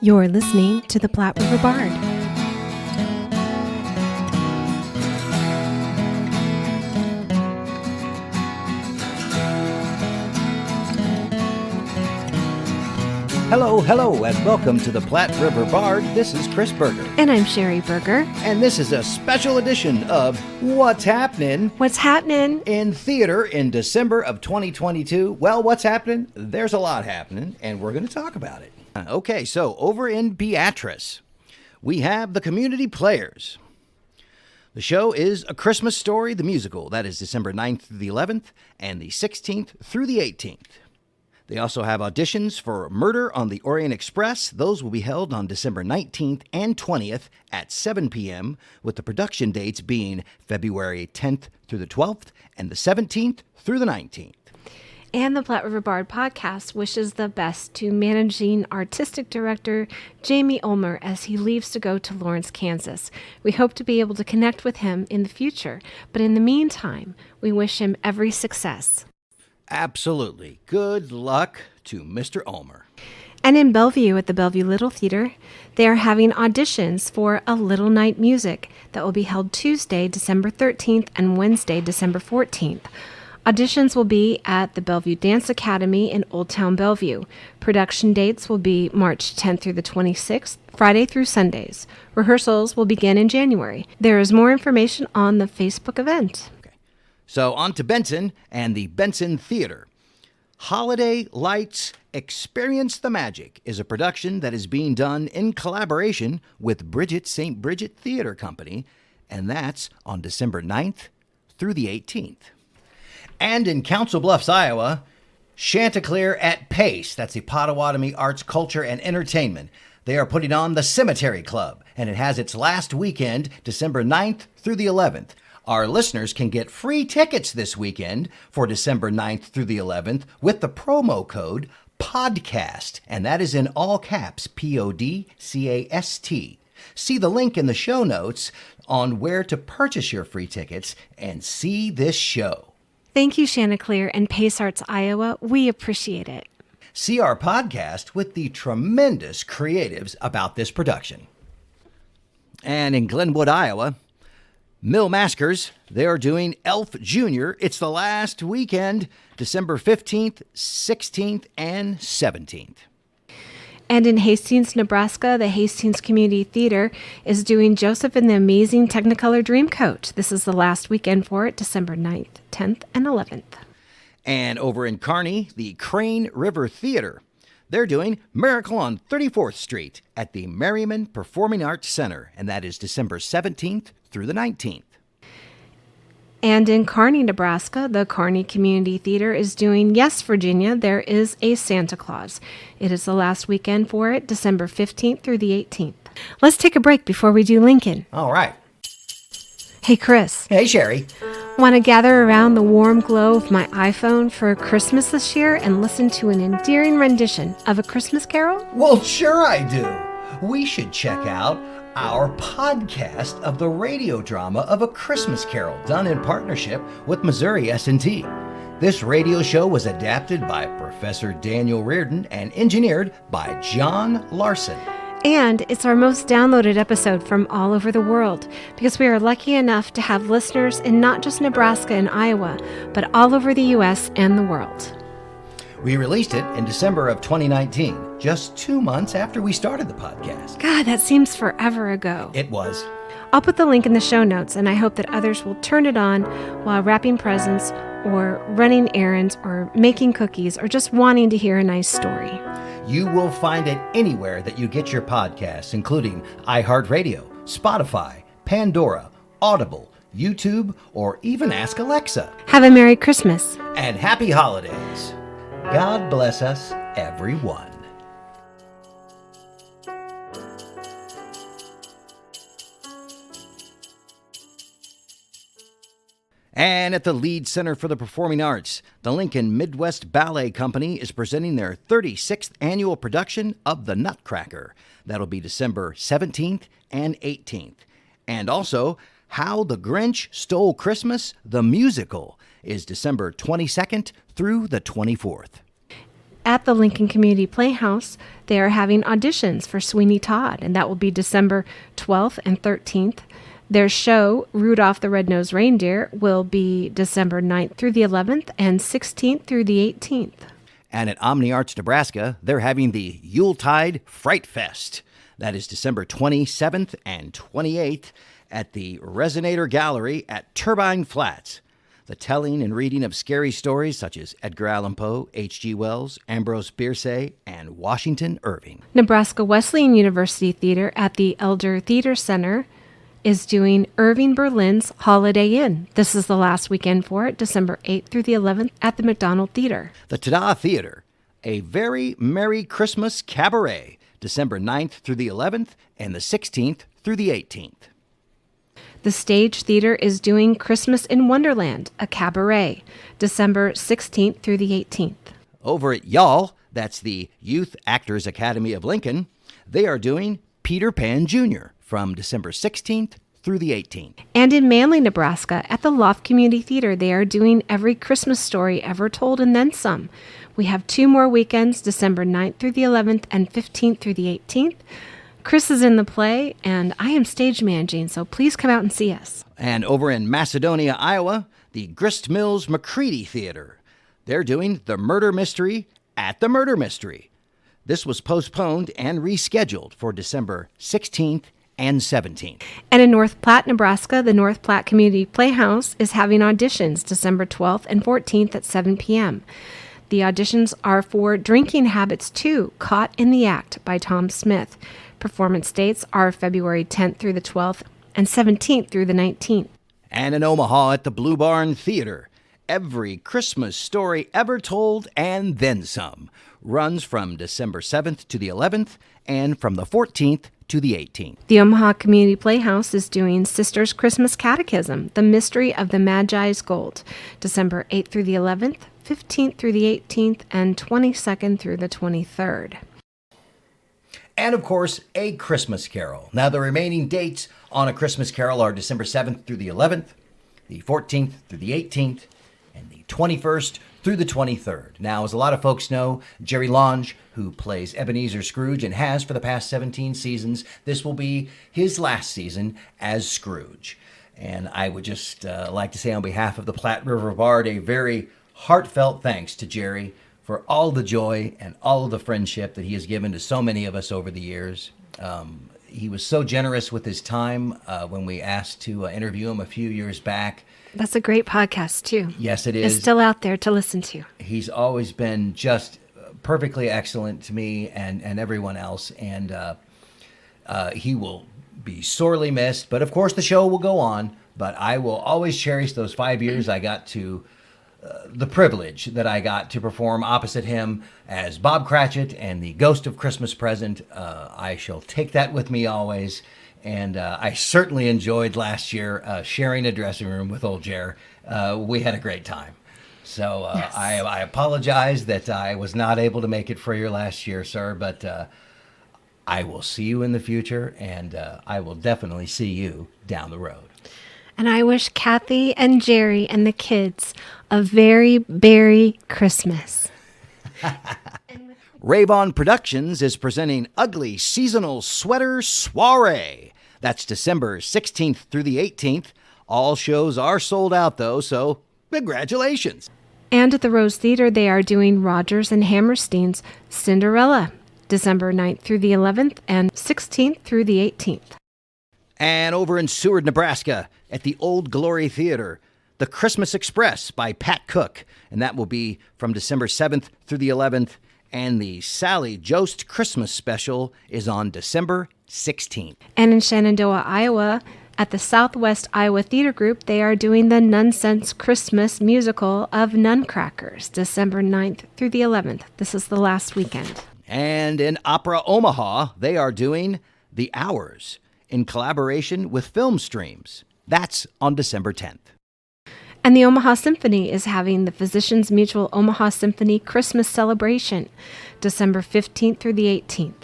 You're listening to the Platte River Bard. Hello, and welcome to the Platte River Bard. This is Chris Berger. And I'm Sheri Berger. And this is a special edition of What's Happening in Theater in December of 2022. Well, what's happening? There's a lot happening, and we're going to talk about it. Okay, so over in Beatrice, we have the Community Players. The show is A Christmas Story, the musical. That is December 9th through the 11th, and the 16th through the 18th. They also have auditions for Murder on the Orient Express. Those will be held on December 19th and 20th at 7 p.m., with the production dates being February 10th through the 12th and the 17th through the 19th. And the Platte River Bard podcast wishes the best to Managing Artistic Director Jamie Ulmer as he leaves to go to Lawrence, Kansas. We hope to be able to connect with him in the future, but in the meantime, we wish him every success. Absolutely. Good luck to Mr. Ulmer. And in Bellevue at the Bellevue Little Theater, they are having auditions for A Little Night Music that will be held Tuesday, December 13th and Wednesday, December 14th. Auditions will be at the Bellevue Dance Academy in Old Town Bellevue. Production dates will be March 10th through the 26th, Friday through Sundays. Rehearsals will begin in January. There is more information on the Facebook event. So on to Benson and the Benson Theater. Holiday Lights Experience the Magic is a production that is being done in collaboration with Bridget St. Bridget Theater Company, and that's on December 9th through the 18th. And in Council Bluffs, Iowa, Chanticleer at Pace, that's the Potawatomi Arts, Culture, and Entertainment. They are putting on the Cemetery Club, and it has its last weekend, December 9th through the 11th. Our listeners can get free tickets this weekend for December 9th through the 11th with the promo code PODCAST, and that is in all caps, PODCAST. See the link in the show notes on where to purchase your free tickets and see this show. Thank you, Chanticleer and Pace Arts Iowa. We appreciate it. See our podcast with the tremendous creatives about this production. And in Glenwood, Iowa, Mill Maskers, they are doing Elf Jr. It's the last weekend, December 15th, 16th, and 17th. And in Hastings, Nebraska, the Hastings Community Theater is doing Joseph and the Amazing Technicolor Dreamcoat. This is the last weekend for it, December 9th, 10th, and 11th. And over in Kearney, the Crane River Theater, they're doing Miracle on 34th Street at the Merriman Performing Arts Center, and that is December 17th through the 19th. And in Kearney, Nebraska, the Kearney Community Theater is doing Yes, Virginia, There is a Santa Claus. It is the last weekend for it, December 15th through the 18th. Let's take a break before we do Lincoln. All right. Hey, Chris. Hey, Sheri. Want to gather around the warm glow of my iPhone for Christmas this year and listen to an endearing rendition of A Christmas Carol? Well, sure I do. We should check out our podcast of the radio drama of A Christmas Carol, done in partnership with Missouri S&T. This radio show was adapted by Professor Daniel Reardon and engineered by John Larson. And it's our most downloaded episode from all over the world because we are lucky enough to have listeners in not just Nebraska and Iowa, but all over the U.S. and the world. We released it in December of 2019, just 2 months after we started the podcast. God, that seems forever ago. It was. I'll put the link in the show notes, and I hope that others will turn it on while wrapping presents or running errands or making cookies or just wanting to hear a nice story. You will find it anywhere that you get your podcasts, including iHeart Radio, Spotify, Pandora, Audible, YouTube, or even Ask Alexa. Have a Merry Christmas. And Happy Holidays. God bless us, everyone. And at the Lead Center for the Performing Arts, the Lincoln Midwest Ballet Company is presenting their 36th annual production of The Nutcracker. That'll be December 17th and 18th. And also, How the Grinch Stole Christmas, the musical, is December 22nd through the 24th. at the Lincoln Community Playhouse, they are having auditions for Sweeney Todd, and that will be December 12th and 13th. Their show, Rudolph the Red-Nosed Reindeer, will be December 9th through the 11th and 16th through the 18th. And at Omni Arts, Nebraska, they're having the Yuletide Fright Fest. That is December 27th and 28th at the Resonator Gallery at Turbine Flats. The telling and reading of scary stories such as Edgar Allan Poe, H.G. Wells, Ambrose Bierce, and Washington Irving. Nebraska Wesleyan University Theater at the Elder Theater Center is doing Irving Berlin's Holiday Inn. This is the last weekend for it, December 8th through the 11th at the McDonald Theater. The Tada Theater, A Very Merry Christmas Cabaret, December 9th through the 11th and the 16th through the 18th. The Stage Theater is doing Christmas in Wonderland, a cabaret, December 16th through the 18th. Over at Y'all, that's the Youth Actors Academy of Lincoln, they are doing Peter Pan Jr. from December 16th through the 18th. And in Manly, Nebraska, at the Loft Community Theater, they are doing Every Christmas Story Ever Told and Then Some. We have 2 more weekends, December 9th through the 11th and 15th through the 18th. Chris is in the play, and I am stage managing, so please come out and see us. And over in Macedonia, Iowa, the Grist Mills McCready Theater. They're doing The Murder Mystery at the Murder Mystery. This was postponed and rescheduled for December 16th and 17th. And in North Platte, Nebraska, the North Platte Community Playhouse is having auditions December 12th and 14th at 7 p.m. The auditions are for Drinking Habits 2, Caught in the Act by Tom Smith. Performance dates are February 10th through the 12th and 17th through the 19th. And in Omaha at the Blue Barn Theater, Every Christmas Story Ever Told and Then Some runs from December 7th to the 11th and from the 14th to the 18th. The Omaha Community Playhouse is doing Sisters Christmas Catechism, The Mystery of the Magi's Gold, December 8th through the 11th, 15th through the 18th, and 22nd through the 23rd. And, of course, A Christmas Carol. Now, the remaining dates on A Christmas Carol are December 7th through the 11th, the 14th through the 18th, and the 21st through the 23rd. Now, as a lot of folks know, Jerry Lange, who plays Ebenezer Scrooge and has for the past 17 seasons, this will be his last season as Scrooge. And I would just like to say on behalf of the Platte River Bard, a very heartfelt thanks to Jerry for all the joy and all of the friendship that he has given to so many of us over the years. He was so generous with his time when we asked to interview him a few years back. That's a great podcast, too. Yes, it is. It's still out there to listen to. He's always been just perfectly excellent to me and everyone else, and he will be sorely missed. But, of course, the show will go on, but I will always cherish those 5 years I got to the privilege that I got to perform opposite him as Bob Cratchit and the Ghost of Christmas Present. I shall take that with me always. And I certainly enjoyed last year sharing a dressing room with old Jer. We had a great time. So Yes. I apologize that I was not able to make it for your last year, sir. But I will see you in the future, and I will definitely see you down the road. And I wish Kathy and Jerry and the kids a very Merry Christmas. Rayvon Productions is presenting Ugly Seasonal Sweater Soiree. That's December 16th through the 18th. All shows are sold out, though, so congratulations. And at the Rose Theater, they are doing Rodgers and Hammerstein's Cinderella, December 9th through the 11th and 16th through the 18th. And over in Seward, Nebraska, at the Old Glory Theater, The Christmas Express by Pat Cook. And that will be from December 7th through the 11th. And the Sally Jost Christmas Special is on December 16th. And in Shenandoah, Iowa, at the Southwest Iowa Theater Group, they are doing the Nonsense Christmas musical of Nuncrackers, December 9th through the 11th. This is the last weekend. And in Opera Omaha, they are doing The Hours in collaboration with Film Streams. That's on December 10th. And the Omaha Symphony is having the Physicians Mutual Omaha Symphony Christmas Celebration, December 15th through the 18th.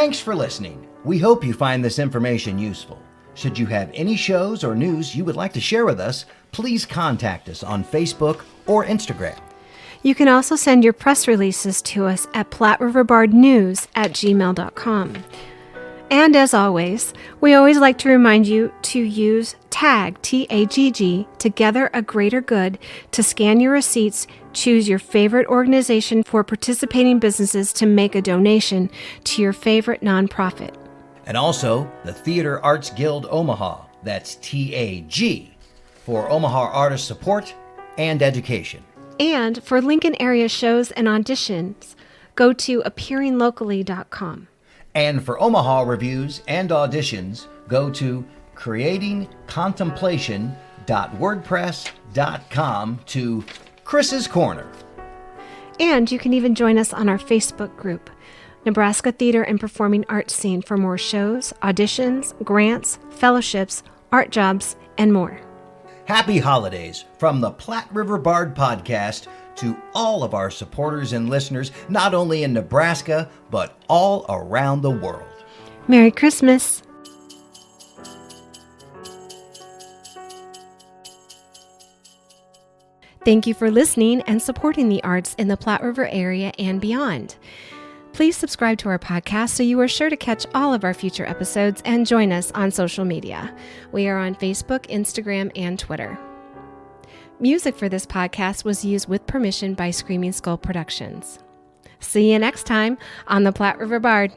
Thanks for listening. We hope you find this information useful. Should you have any shows or news you would like to share with us, please contact us on Facebook or Instagram. You can also send your press releases to us at platteriverbardnews@gmail.com. And as always, we always like to remind you to use TAG, T-A-G-G, Together a Greater Good, to scan your receipts, choose your favorite organization for participating businesses to make a donation to your favorite nonprofit. And also the Theater Arts Guild Omaha, that's TAG, for Omaha artist support and education. And for Lincoln area shows and auditions, go to appearinglocally.com. And for Omaha reviews and auditions, go to creatingcontemplation.wordpress.com to Chris's Corner. And you can even join us on our Facebook group, Nebraska Theater and Performing Arts Scene, for more shows, auditions, grants, fellowships, art jobs, and more. Happy holidays from the Platte River Bard podcast to all of our supporters and listeners, not only in Nebraska, but all around the world. Merry Christmas! Thank you for listening and supporting the arts in the Platte River area and beyond. Please subscribe to our podcast so you are sure to catch all of our future episodes and join us on social media. We are on Facebook, Instagram, and Twitter. Music for this podcast was used with permission by Screaming Skull Productions. See you next time on the Platte River Bard.